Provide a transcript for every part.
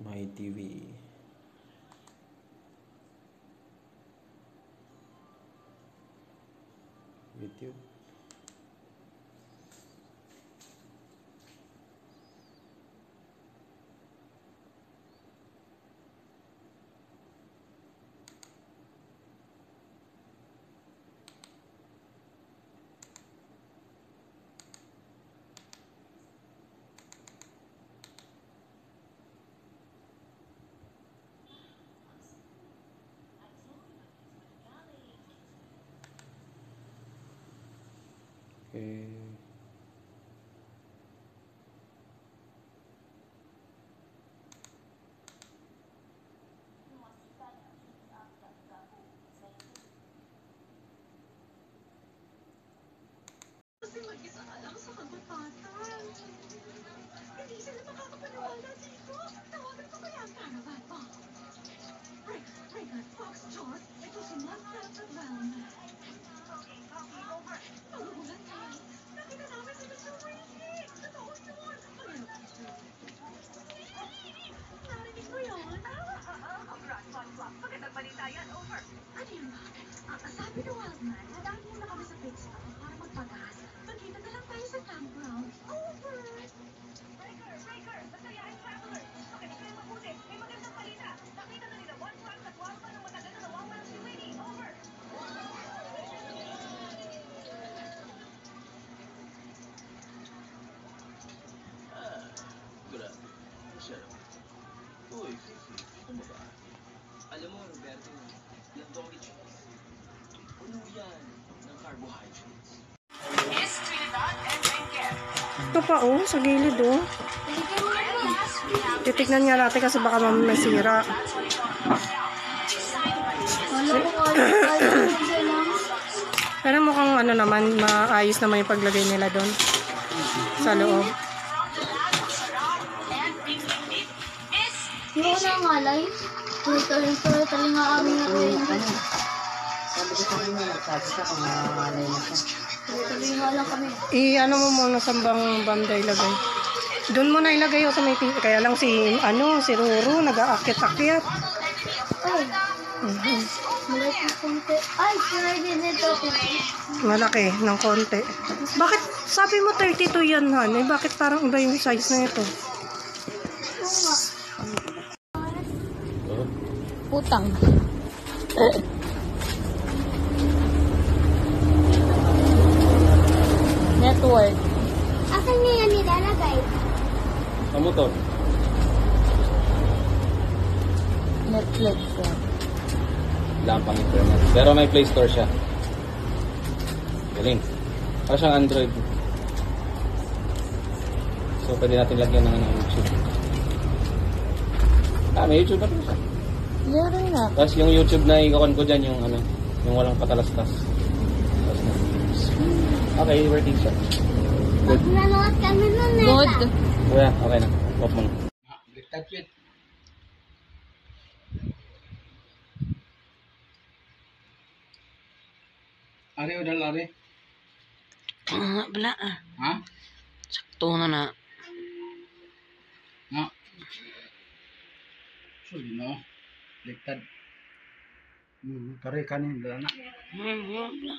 My TV. YouTube. Okay. Kasi mag-isa ka lang sa kagubatan. Hindi sila makakapaniwala dito. Tawagan ko kaya ang caravan mo. Breaker, Fox, Jaws, ito si Monster at Wellness. Okay, over. Magugulat ka. Nakita namin si Mr. Winnie. Totoo yun. Narinig mo yun? Swap. Magandang balita yan, over. Ano yun ba? Sabi ni Wildman, nadaan muna kami sa pit stop para magpagas. Magkita na lang tayo sa campground. Over! Breaker! Masayahin traveler! Makinig kayo mabuti. May magandang balita. Nakita na nila one truck at Wildman ng matagal na nawawala si Winnie. Over! Grabe. Masarap. Uy, Fifi, ano ba? Alam mo, Roberto, yung doggy cheese, puno yan ng carbohydrates. Miss Trinidad and Benguet. Ito pa oh, sa gilid oh. Titignan nga natin kasi baka masira. Pero mukhang ano naman, maayos naman yung paglagay nila doon sa loob. Hindi ko na ngalay. Tuloy-tuloy nga kami na rin. Sabi ko sa kung ngalay na siya. Tuloy-tuloy nga lang kami. Ano mo muna sa banda ilagay. Doon mo na ilagay o sa may pinto. Kaya lang si Ruru nag-aakit-akit. Ay. Malaki ng konti. Ay, pwede nito. Malaki ng konti. Bakit sabi mo 32 yan, Han? Eh, bakit parang iba yung size na ito? Utang. Network. Asan niya yan nilalagay? Sa motor. Netflix. Wala pang internet. Pero may Play Store siya. Galing. Para siyang Android. So, pwede natin lagyan ng YouTube. May YouTube na rin siya. Meron na. Tapos yung YouTube na ikakon ko dyan, yung walang patalastas. Okay, working siya. Good. Nanood kami nun eh. Good. Kuya, okay na. Off mo na. Ari o dal ari? Bala Ha? sakto na na. Na. Sorry no. Liktad. Kare kanin dala na. Bala.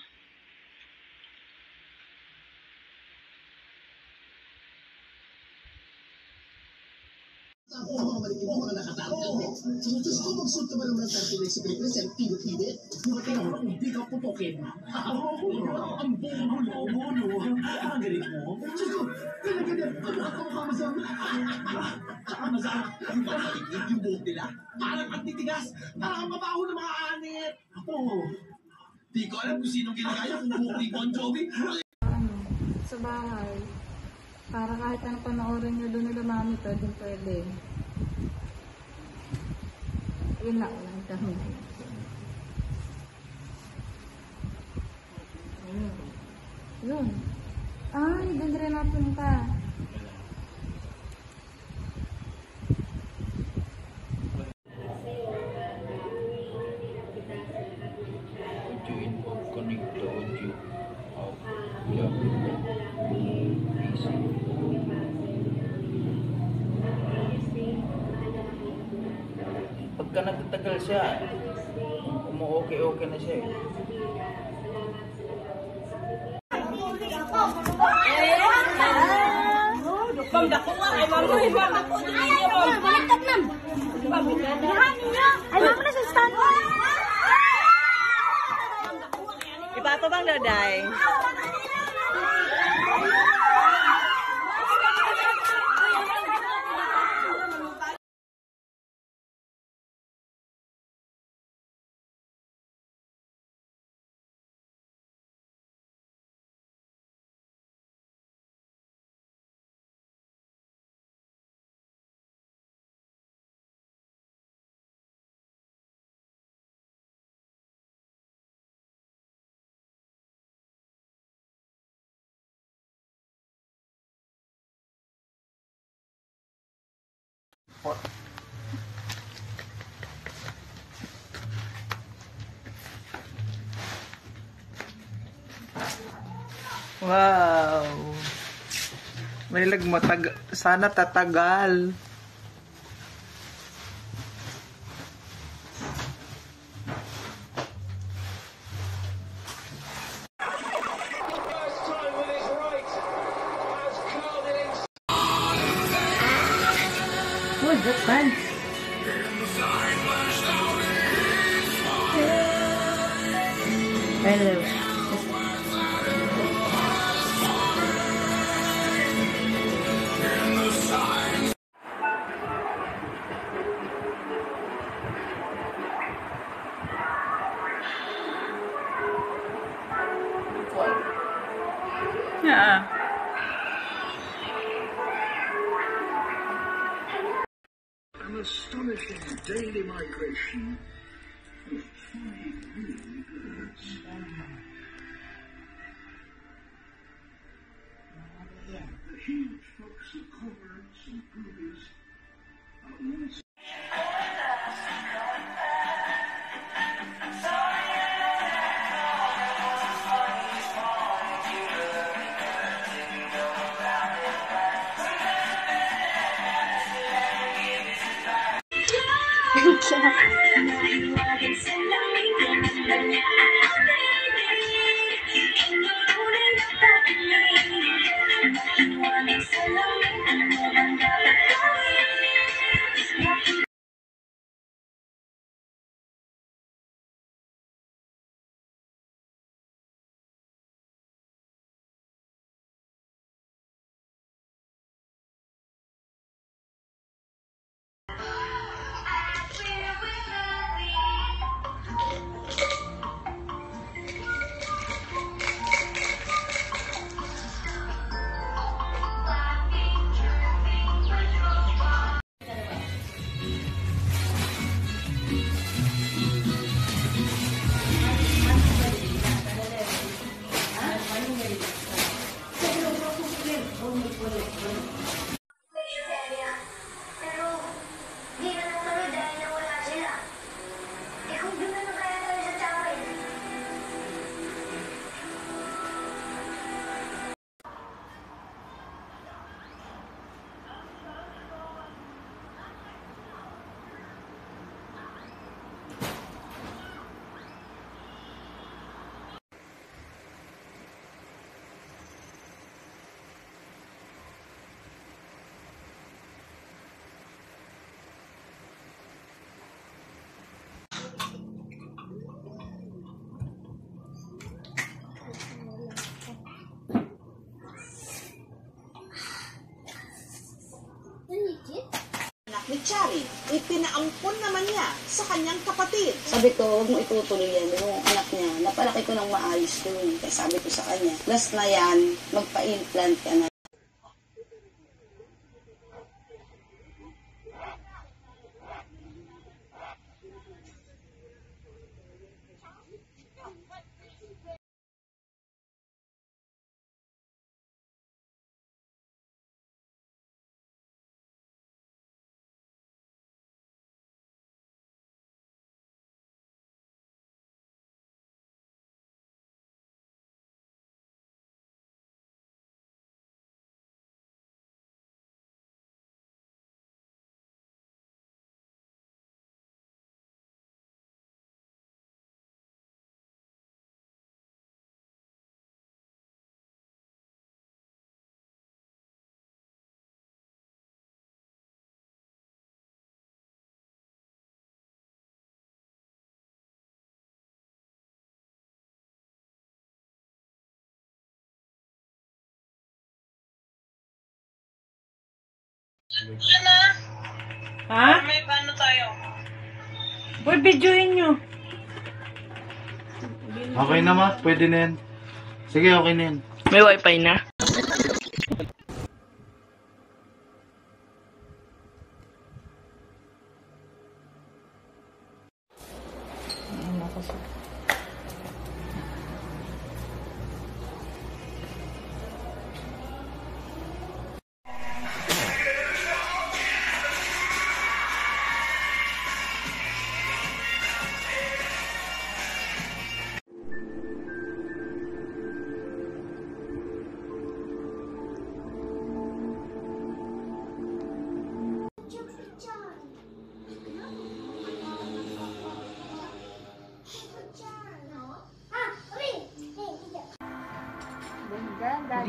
Ako ang mga malikin ko mga nakatanggal. Sa Diyos ko, magsunta ba naman ang tartuloy sa Pilipinas ang pinit-pinit? Dumating ako na hindi ka pupukin. Ang bulo. Ang galit mo. Diyos ko, ganyan. Ako makamasam. Tsaka masarap. Yung pagkatigid yung buhok nila. Parang pagtitigas. Parang mabaho ng mga anit. Ako. Di ko alam kung sinong ginagaya kung buhok ni Bon Jovi. Sa bahay. Para kahit anong panoorin nyo doon nila mami to, din pwede. Yun lang kami. Yun. Ay, doon rin napunta. Audio input, connect the audio of your PC. pagka nagtatagal siya, umu-okay na siya eh. Iba to bang daday? Wow! May sana tatagal. Oh, that's fun. Hello. Yeah. An astonishing daily migration of 5 million birds. The huge flocks of cormorants and gobies are also Ni Chari, ipinaampon naman niya sa kanyang kapatid. Sabi ko, huwag mo itutuloy yan. Yung anak niya, napalaki ko ng maayos doon. Kaya sabi ko sa kanya, last na yan, magpa-implant ka na. Ha? May paano tayo? Boy, videoin nyo. Okay na, ma. Pwede na yan. Sige, okay na yan. May wifi na?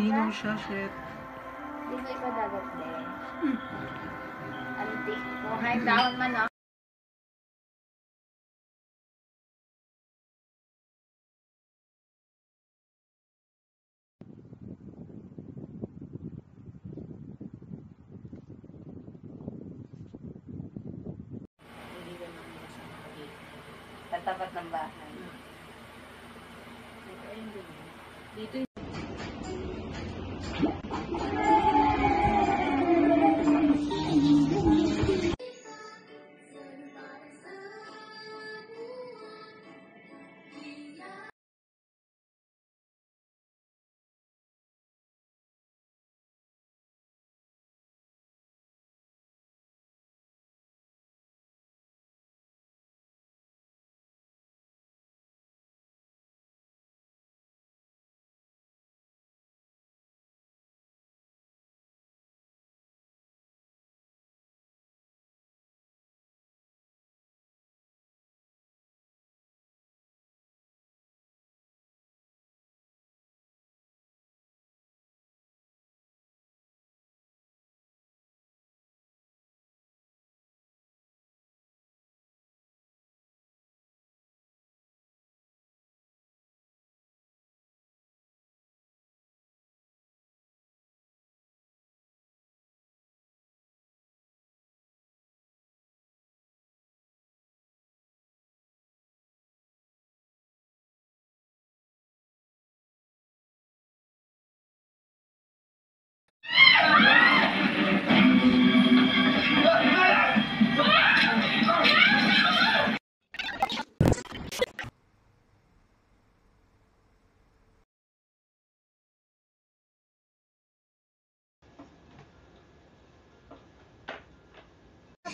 Linaw siya, shit. Di ba iba dagat din? Antik. Kuhay daon man, no? Tatapat ng bahay. Dito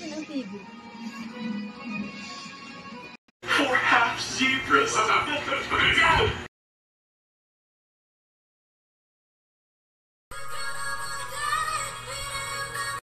ng TV. For half zebras.